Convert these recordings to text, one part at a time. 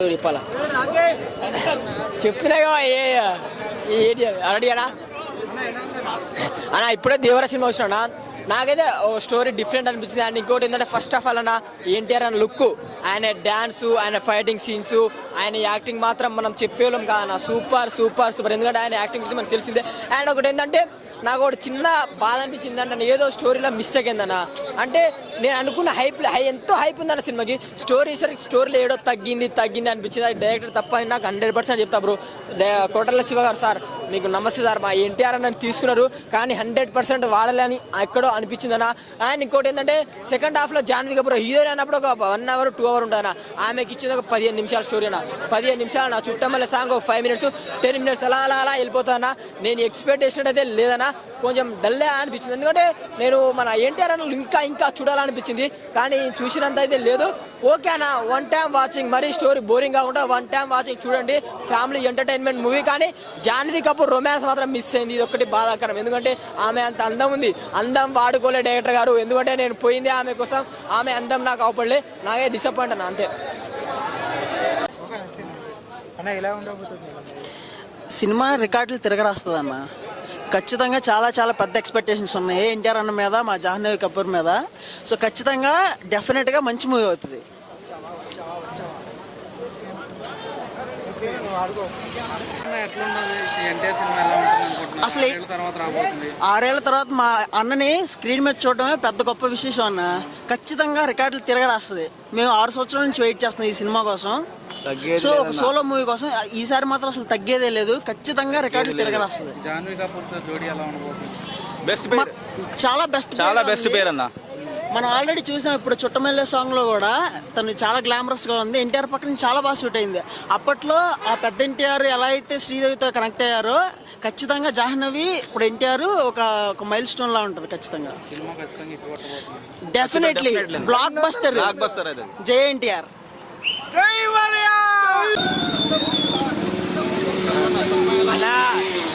చెప్పాలా చెప్తున్నాగా ఏంటి అడిగానా అన్న ఇప్పుడే దేవర సినిమా వచ్చినా నాకైతే స్టోరీ డిఫరెంట్ అనిపించింది. అండ్ ఇంకోటి ఏంటంటే ఫస్ట్ ఆఫ్ ఆల్ అన్న ఎన్టీఆర్ అన్న లుక్, ఆయన డ్యాన్సు, ఆయన ఫైటింగ్ సీన్స్, ఆయన యాక్టింగ్ మాత్రం మనం చెప్పేవాళ్ళం కాదన్న. Super super super. ఎందుకంటే ఆయన యాక్టింగ్ గురించి మనకు తెలిసిందే. అండ్ ఒకటి ఏంటంటే నాకు ఒకటి చిన్న బాధ అనిపించింది అంటే ఏదో స్టోరీలో మిస్టేక్ ఏందన్న. అంటే నేను అనుకున్న ఎంతో హైప్ ఉందన్న సినిమాకి. స్టోరీలో ఏడో తగ్గింది అనిపించింది. అది డైరెక్టర్ తప్ప అని నాకు 100% చెప్తా బ్రో. కోటల శివ గారు సార్ మీకు నమస్తే సార్. మా ఎన్టీఆర్ అన్న తీసుకున్నారు కానీ 100% వాడాలని ఎక్కడో అనిపించిందన్న. అండ్ ఇంకోటి ఏంటంటే సెకండ్ హాఫ్లో జాన్వీ కపూర్ హీరోయిన్ అన్నప్పుడు ఒక 1 hour 2 hours ఉంటుందన్న. ఆమెకి ఇచ్చింది ఒక 15 నిమిషాల స్టోరీ అన్న. 15 నిమిషాలు నా చుట్టమల్ల సాంగ్ ఒక 5 minutes 10 minutes అలా వెళ్ళిపోతానా. నేను ఎక్స్పెక్ట్ చేసినట్టయితే లేదన్నా, కొంచెం డల్లే అనిపించింది. ఎందుకంటే నేను మన ఎన్టీఆర్ అన్న ఇంకా చూడాలనిపించింది కానీ చూసినంత అయితే లేదు. ఓకే అన్న, 1 time వాచింగ్. మరీ స్టోరీ బోరింగ్ కాకుండా 1 time వాచింగ్ చూడండి. Family entertainment movie. కానీ జాన్వీ కపూర్ రొమాన్స్ మాత్రం మిస్ అయింది. ఇది ఒకటి బాధాకరం. ఎందుకంటే ఆమె అంత అందం ఉంది. అందం వాడుకోలే డైరెక్టర్ గారు. ఎందుకంటే నేను పోయింది ఆమె కోసం. ఆమె అందం నాకు అవపడలే. నాకే డిసప్పాయింట్ అన్న అంతే. సినిమా రికార్డులు తిరగరాస్తుంది అన్న. ఖచ్చితంగా చాలా పెద్ద ఎక్స్పెక్టేషన్స్ ఉన్నాయి ఎన్టీఆర్ అన్న మీద, మా జాహ్నవి కపూర్ మీద. సో ఖచ్చితంగా డెఫినెట్గా మంచి మూవీ అవుతుంది. అసలు 6 ఏళ్ల తర్వాత మా అన్నని స్క్రీన్ మీద చూడడమే పెద్ద గొప్ప విశేషం అన్న. ఖచ్చితంగా రికార్డులు తిరగరాస్తుంది. మేము 6 సంవత్సరాల నుంచి వెయిట్ చేస్తున్నాం ఈ సినిమా కోసం. సో ఒక సోలో మూవీ కోసం ఈసారి మాత్రం అసలు తగ్గేదే లేదు. ఖచ్చితంగా రికార్డులు తిరగరాస్తుంది. చాలా బెస్ట్ పేరు అన్న. మనం ఆల్రెడీ చూసాం. ఇప్పుడు చుట్టమెల్లే సాంగ్లో కూడా తను చాలా గ్లామరస్గా ఉంది. ఎన్టీఆర్ పక్కన చాలా బాగా షూట్ అయింది. అప్పట్లో ఆ పెద్ద ఎన్టీఆర్ ఎలా అయితే శ్రీదేవితో కనెక్ట్ అయ్యారో ఖచ్చితంగా జాహ్నవి ఇప్పుడు ఎన్టీఆర్ ఒక మైల్ స్టోన్ లా ఉంటుంది. ఖచ్చితంగా డెఫినెట్లీ బ్లాక్ బస్టర్. జై ఎన్టీఆర్. అన్నా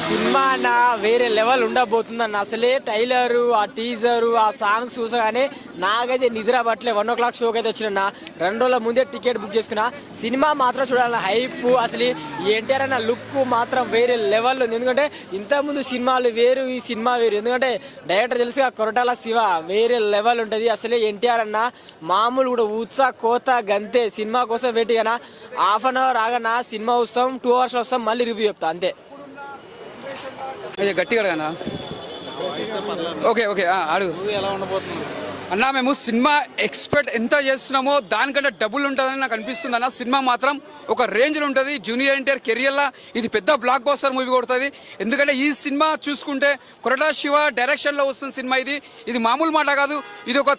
సినిమా అన్న వేరే లెవెల్ ఉండబోతుందన్న. అసలే టైలరు, ఆ టీజరు, ఆ సాంగ్స్ చూసగానే నాకైతే నిద్ర పట్టలే. 1 o'clock షోకి అయితే వచ్చిన 2 రోజుల ముందే టికెట్ బుక్ చేసుకున్నా. సినిమా మాత్రం చూడాలన్న హైప్. అసలు ఎన్టీఆర్ అన్న లుక్ మాత్రం వేరే లెవెల్ ఉంది. ఎందుకంటే ఇంతకుముందు సినిమాలు వేరు, ఈ సినిమా వేరు. ఎందుకంటే డైరెక్టర్ తెలుసుగా కొరటాల శివ వేరే లెవెల్ ఉంటుంది. అసలే ఎన్టీఆర్ అన్న మామూలు కూడా ఉత్సాహ కోత గంతే. సినిమా కోసం వెయిట్ కన్నా 1/2 hour ఆగన్నా. సినిమా వస్తాం 2 hours వస్తాం, మళ్ళీ రివ్యూ చెప్తా అంతే. గట్టిగా అడగనా? ఓకే అడుగు. ఎలా ఉండబోతుంది అన్నా? మేము సినిమా ఎక్స్పెక్ట్ ఎంత చేస్తున్నామో దానికంటే డబుల్ ఉంటుందని నాకు అనిపిస్తుంది అన్న. సినిమా మాత్రం ఒక రేంజ్లో ఉంటుంది. జూనియర్ ఎన్టీఆర్ కెరియర్లో ఇది పెద్ద బ్లాక్ బస్టర్ మూవీ కొడుతుంది. ఎందుకంటే ఈ సినిమా చూసుకుంటే కొరటాల శివ డైరెక్షన్లో వస్తున్న సినిమా. ఇది మామూలు మాట కాదు. ఇది ఒక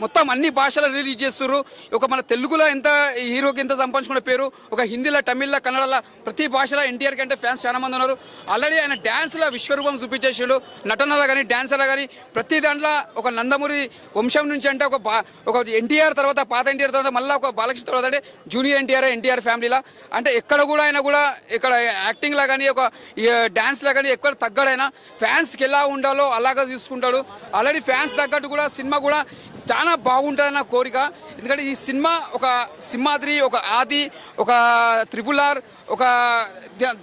మొత్తం అన్ని భాషలో రిలీజ్ చేస్తున్నారు. ఒక మన తెలుగులో ఎంత హీరోకి ఎంత సంపాదించుకున్న పేరు, ఒక హిందీలో, తమిళ్లో, కన్నడలో ప్రతి భాషలో ఎన్టీఆర్ కంటే ఫ్యాన్స్ చాలా మంది ఉన్నారు. ఆల్రెడీ ఆయన డ్యాన్స్లో విశ్వరూపం చూపించేసాడు. నటనలో కానీ డ్యాన్స్లో కానీ ప్రతి దాంట్లో ఒక నందమూరి వంశం నుంచి అంటే ఒక ఎన్టీఆర్ తర్వాత, పాత ఎన్టీఆర్ తర్వాత మళ్ళీ ఒక బాలకృష్ణ తర్వాత అంటే జూనియర్ ఎన్టీఆర్ ఫ్యామిలీలా. అంటే ఎక్కడ కూడా ఆయన కూడా ఇక్కడ యాక్టింగ్లా కానీ ఒక డ్యాన్స్లా కానీ ఎక్కడ తగ్గడైనా ఫ్యాన్స్కి ఎలా ఉండాలో అలాగా తీసుకుంటాడు. ఆల్రెడీ ఫ్యాన్స్ తగ్గట్టు కూడా సినిమా కూడా చాలా బాగుంటుందన్న కోరిక. ఎందుకంటే ఈ సినిమా ఒక సింహాద్రి, ఒక ఆది, ఒక RRR, ఒక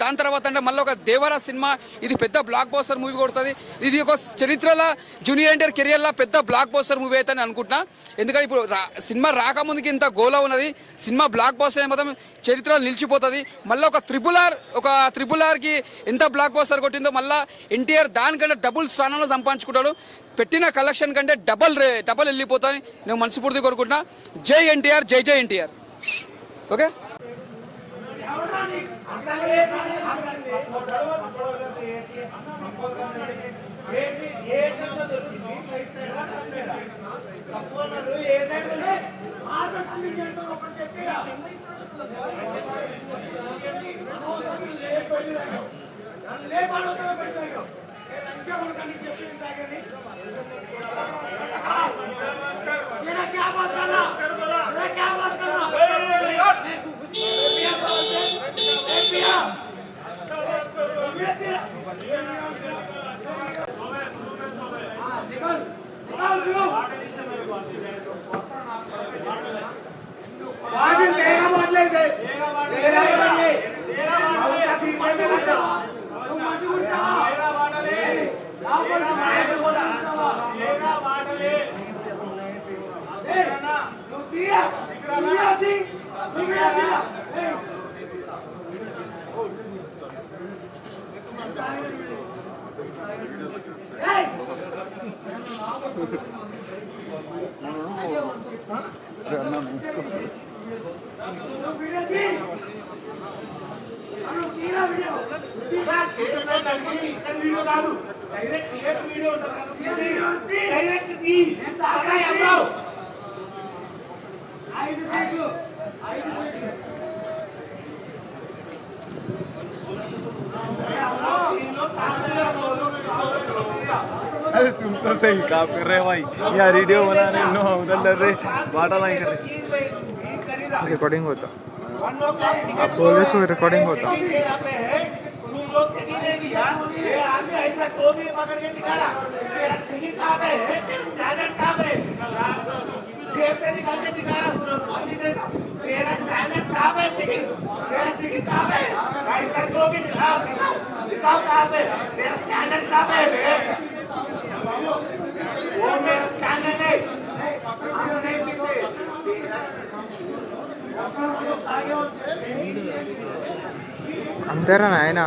దాని తర్వాత అంటే మళ్ళీ ఒక దేవరా సినిమా. ఇది పెద్ద బ్లాక్ బస్టర్ మూవీ కొడుతుంది. ఇది ఒక చరిత్రలో జూనియర్ ఎన్టీఆర్ కెరియర్లో పెద్ద బ్లాక్ బస్టర్ మూవీ అయితే అనుకుంటున్నా. ఎందుకంటే ఇప్పుడు సినిమా రాకముందుకి ఇంత గోలా ఉన్నది. సినిమా బ్లాక్ బస్టర్ మొత్తం చరిత్రలో నిలిచిపోతుంది. మళ్ళీ ఒక RRRకి ఎంత బ్లాక్ బస్టర్ కొట్టిందో మళ్ళీ ఎన్టీఆర్ దానికంటే డబుల్ స్థానంలో సంపాదించుకుంటాడు. పెట్టిన కలెక్షన్ కంటే డబల్ వెళ్ళిపోతాను నేను మనస్ఫూర్తి కోరుకుంటున్నా. జై ఎన్టీఆర్, జై ఎన్టీఆర్. ఓకే. వాడిని अरे तुम तो सही काम कर रहे हो भाई, यार वीडियो बना रहे नो उधर डर रहे बाटा लाइन कर रहे रिकॉर्डिंग होता आप बोल रहे सो रिकॉर्डिंग होता तुम लोग चेकिंग नहीं किया, ये आदमी ऐसा तो भी पकड़ के दिखा रहा, तेरा चेकिंग कहाँ पे है, स्टैंडर्ड कहाँ पे, जेब से निकाल के दिखा रहा, अभी देखा, तेरा स्टैंडर्ड कहाँ पे चेकिंग, तेरा चेकिंग कहाँ पे, ऐसा तो भी दिखाओ, दिखाओ, दिखाओ कहाँ पे, तेरा स्टैंडर्ड कहाँ पे है, वो मेरा स्टैंडर्ड है, हम नहीं पीते, अंधेरा ना है ना